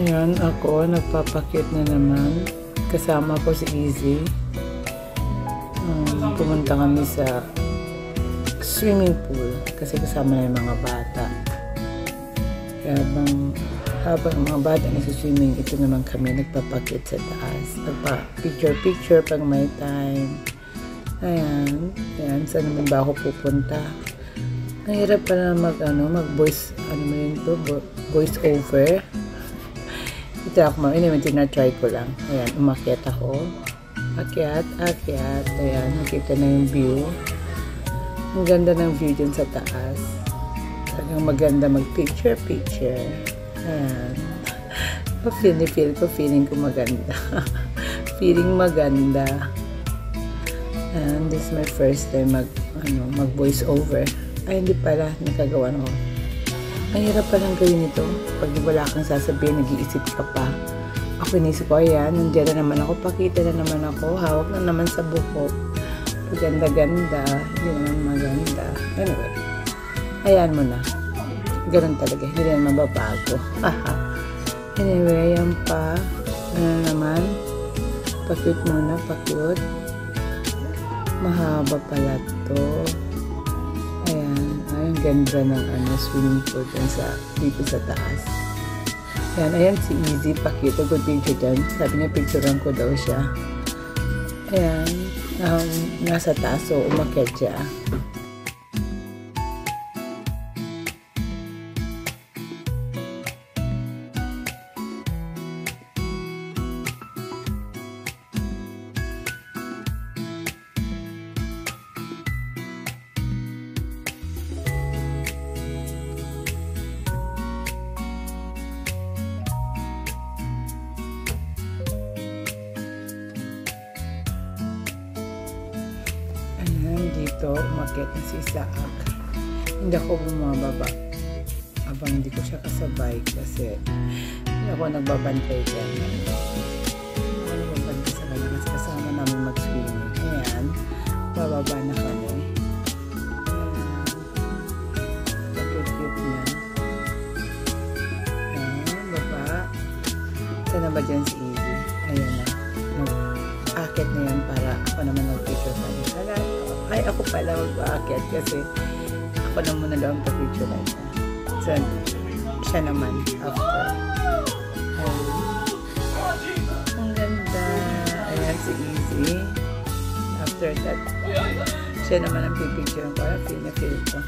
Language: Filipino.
Ayan, ako, nagpapakit na naman. Kasama ko si Easy. Pumunta kami sa swimming pool kasi kasama na yung mga bata. Kaya habang mga bata nasa-swimming, ito naman kami nagpapakit sa taas. Nagpa-picture-picture pag may time. Ayan. Ayan, saan naman ba ako pupunta? Mahirap pala mag-voice, voice over. Ito ako, anyway, tina-try ko lang. Ayan, umakyat ako. Akyat. Ayan, nakita na yung view. Ang ganda ng view dyan sa taas. Talagang maganda mag-picture. Ayan. Feeling ko maganda. Feeling maganda. And this is my first time mag-voice over. Ay, hindi pala. Nakagawa ko. Ang hirap palang gawin ito. Pag wala kang sasabihin, nag-iisip ka pa. Ako inisip ko, ayan, nandiyan na naman ako, pakita na naman ako, hawak na naman sa buhok. Ganda-ganda, hindi naman maganda. Anyway, ayan mo na. Ganun talaga, hindi na mababago. Anyway, ayan pa. Ano naman? Pakit muna, pakit. Mahaba pala to. Ayan, ang ganda ng swimming pool dito sa taas. Ayan si Easy, pakita ko picture dyan. Sabi niya, picturean ko daw siya. Ayan, nasa taas, so umakyat siya. Dito, umakyat na si Isaac. Hindi ako bumababa habang hindi ko siya kasabay kasi hindi ako nagbabantay dyan. Ako nagbabantay sa kanya kasi kasama namin mag-swimming. Ayan, bababa na kami. Pag-cute na. Ayan, baba. Sana ba dyan si Easy? Ayan na. Akit na yan para ako naman mag-picture pa niya. Ay, ako pala mag-aakyat kasi ako na muna daw ang pag-picture na siya. So, siya naman after. Ang ganda. Ayan si Easy. After that, siya naman ang pipicture ko. Feel ko.